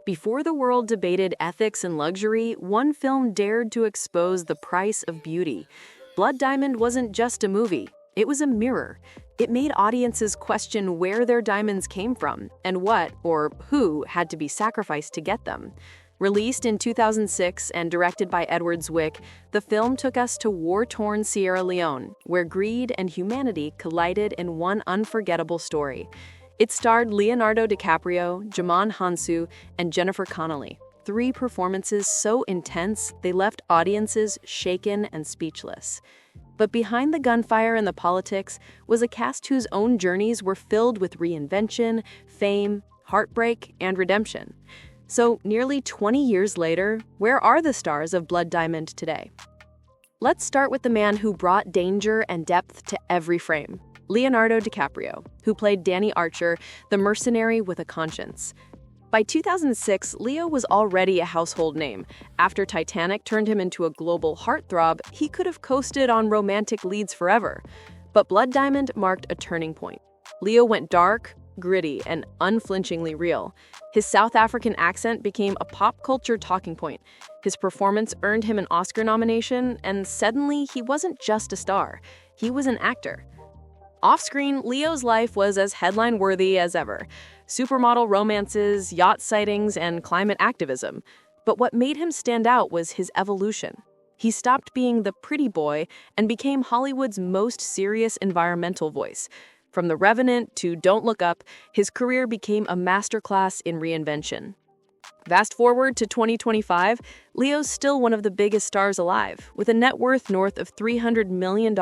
Before the world debated ethics and luxury, one film dared to expose the price of beauty. Blood Diamond wasn't just a movie, it was a mirror. It made audiences question where their diamonds came from and what, or who, had to be sacrificed to get them. Released in 2006 and directed by Edward Zwick, the film took us to war-torn Sierra Leone, where greed and humanity collided in one unforgettable story. It starred Leonardo DiCaprio, Djimon Hounsou, and Jennifer Connelly. Three performances so intense they left audiences shaken and speechless. But behind the gunfire and the politics was a cast whose own journeys were filled with reinvention, fame, heartbreak, and redemption. So, nearly 20 years later, where are the stars of Blood Diamond today? Let's start with the man who brought danger and depth to every frame. Leonardo DiCaprio, who played Danny Archer, the mercenary with a conscience. By 2006, Leo was already a household name. After Titanic turned him into a global heartthrob, he could have coasted on romantic leads forever. But Blood Diamond marked a turning point. Leo went dark, gritty, and unflinchingly real. His South African accent became a pop culture talking point. His performance earned him an Oscar nomination, and suddenly he wasn't just a star. He was an actor. Off-screen, Leo's life was as headline-worthy as ever. Supermodel romances, yacht sightings, and climate activism. But what made him stand out was his evolution. He stopped being the pretty boy and became Hollywood's most serious environmental voice. From The Revenant to Don't Look Up, his career became a masterclass in reinvention. Fast forward to 2025, Leo's still one of the biggest stars alive, with a net worth north of $300 million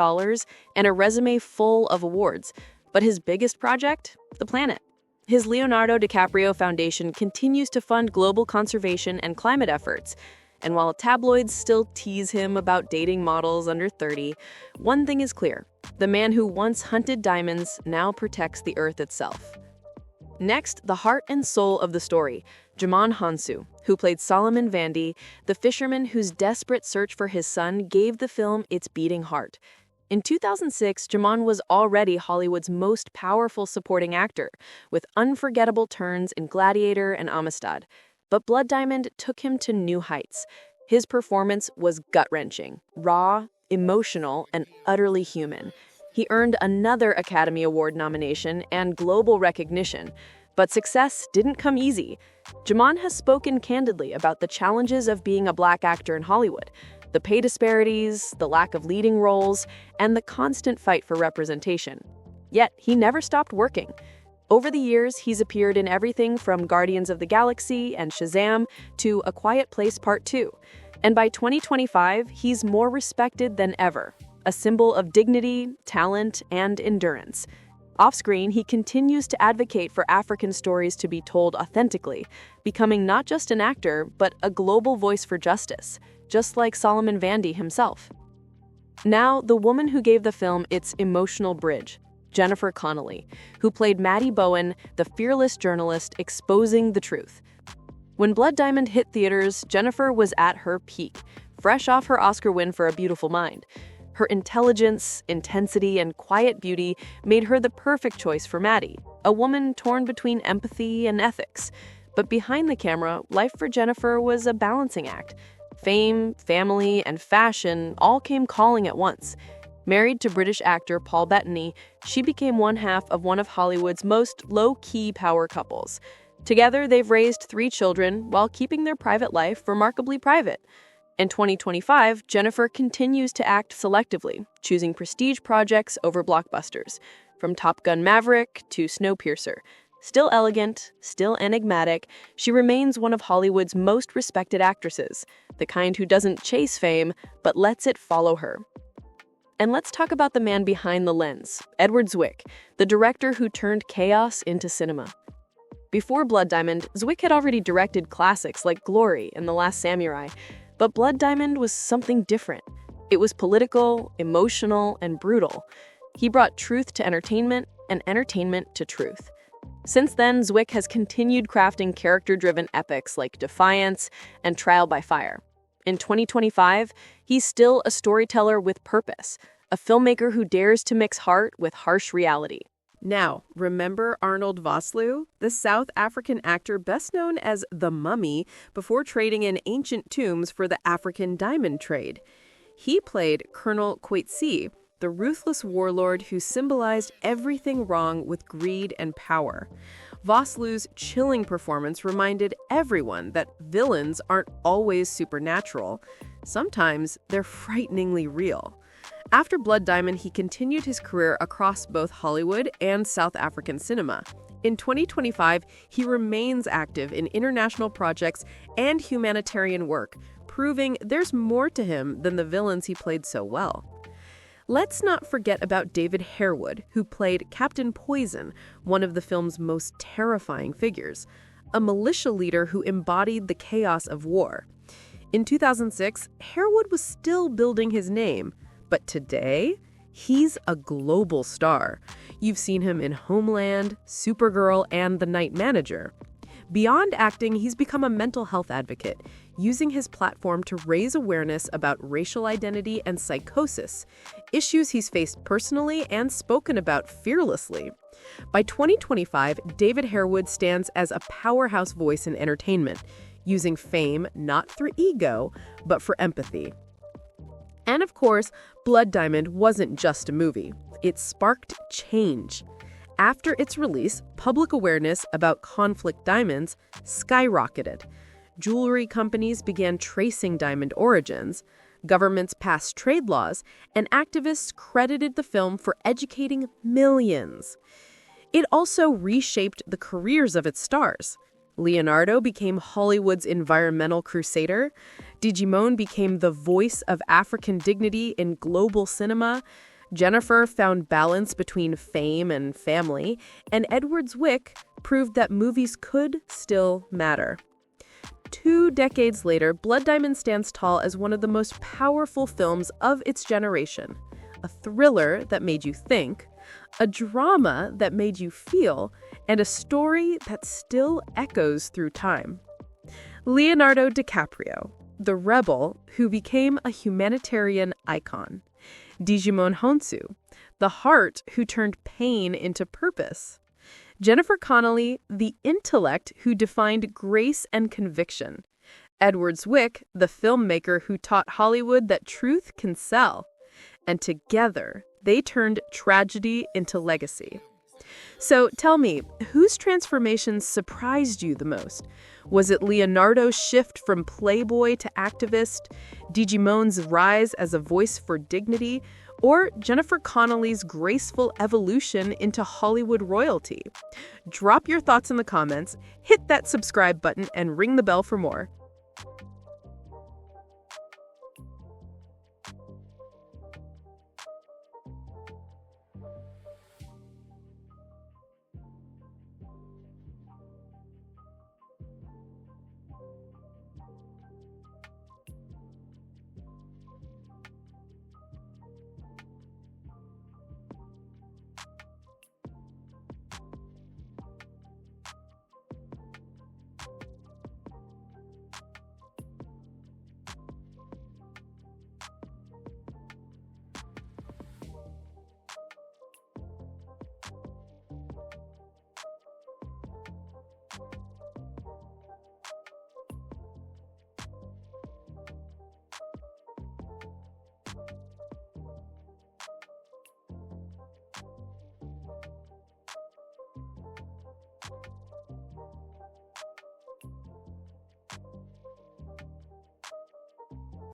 and a resume full of awards. But his biggest project? The planet. His Leonardo DiCaprio Foundation continues to fund global conservation and climate efforts. And while tabloids still tease him about dating models under 30, one thing is clear. The man who once hunted diamonds now protects the earth itself. Next, the heart and soul of the story, Djimon Hounsou, who played Solomon Vandy, the fisherman whose desperate search for his son gave the film its beating heart. In 2006, Djimon was already Hollywood's most powerful supporting actor, with unforgettable turns in Gladiator and Amistad. But Blood Diamond took him to new heights. His performance was gut-wrenching, raw, emotional, and utterly human. He earned another Academy Award nomination and global recognition. But success didn't come easy. Djimon has spoken candidly about the challenges of being a black actor in Hollywood, the pay disparities, the lack of leading roles, and the constant fight for representation. Yet, he never stopped working. Over the years, he's appeared in everything from Guardians of the Galaxy and Shazam to A Quiet Place Part 2. And by 2025, he's more respected than ever, a symbol of dignity, talent, and endurance. Off-screen, he continues to advocate for African stories to be told authentically, becoming not just an actor, but a global voice for justice, just like Solomon Vandy himself. Now, the woman who gave the film its emotional bridge, Jennifer Connelly, who played Maddie Bowen, the fearless journalist exposing the truth. When Blood Diamond hit theaters, Jennifer was at her peak, fresh off her Oscar win for A Beautiful Mind. Her intelligence, intensity, and quiet beauty made her the perfect choice for Maddie, a woman torn between empathy and ethics. But behind the camera, life for Jennifer was a balancing act. Fame, family, and fashion all came calling at once. Married to British actor Paul Bettany, she became one half of one of Hollywood's most low-key power couples. Together, they've raised 3 children while keeping their private life remarkably private. In 2025, Jennifer continues to act selectively, choosing prestige projects over blockbusters, from Top Gun Maverick to Snowpiercer. Still elegant, still enigmatic, she remains one of Hollywood's most respected actresses, the kind who doesn't chase fame, but lets it follow her. And let's talk about the man behind the lens, Edward Zwick, the director who turned chaos into cinema. Before Blood Diamond, Zwick had already directed classics like Glory and The Last Samurai, but Blood Diamond was something different. It was political, emotional, and brutal. He brought truth to entertainment and entertainment to truth. Since then, Zwick has continued crafting character-driven epics like Defiance and Trial by Fire. In 2025, he's still a storyteller with purpose, a filmmaker who dares to mix heart with harsh reality. Now, remember Arnold Vosloo, the South African actor best known as the Mummy before trading in ancient tombs for the African diamond trade? He played Colonel Coetzee, the ruthless warlord who symbolized everything wrong with greed and power. Vosloo's chilling performance reminded everyone that villains aren't always supernatural. Sometimes they're frighteningly real. After Blood Diamond, he continued his career across both Hollywood and South African cinema. In 2025, he remains active in international projects and humanitarian work, proving there's more to him than the villains he played so well. Let's not forget about David Harewood, who played Captain Poison, one of the film's most terrifying figures, a militia leader who embodied the chaos of war. In 2006, Harewood was still building his name, but today, he's a global star. You've seen him in Homeland, Supergirl, and The Night Manager. Beyond acting, he's become a mental health advocate, using his platform to raise awareness about racial identity and psychosis, issues he's faced personally and spoken about fearlessly. By 2025, David Harewood stands as a powerhouse voice in entertainment, using fame not through ego, but for empathy. And of course, Blood Diamond wasn't just a movie. It sparked change. After its release, public awareness about conflict diamonds skyrocketed. Jewelry companies began tracing diamond origins, governments passed trade laws, and activists credited the film for educating millions. It also reshaped the careers of its stars. Leonardo became Hollywood's environmental crusader, Djimon became the voice of African dignity in global cinema, Jennifer found balance between fame and family, and Edward Zwick proved that movies could still matter. 2 decades later, Blood Diamond stands tall as one of the most powerful films of its generation. A thriller that made you think, a drama that made you feel, and a story that still echoes through time. Leonardo DiCaprio, the rebel who became a humanitarian icon. Djimon Hounsou, the heart who turned pain into purpose. Jennifer Connelly, the intellect who defined grace and conviction. Edward Zwick, the filmmaker who taught Hollywood that truth can sell. And together, they turned tragedy into legacy. So tell me, whose transformations surprised you the most? Was it Leonardo's shift from playboy to activist, Djimon's rise as a voice for dignity, or Jennifer Connelly's graceful evolution into Hollywood royalty? Drop your thoughts in the comments, hit that subscribe button, and ring the bell for more.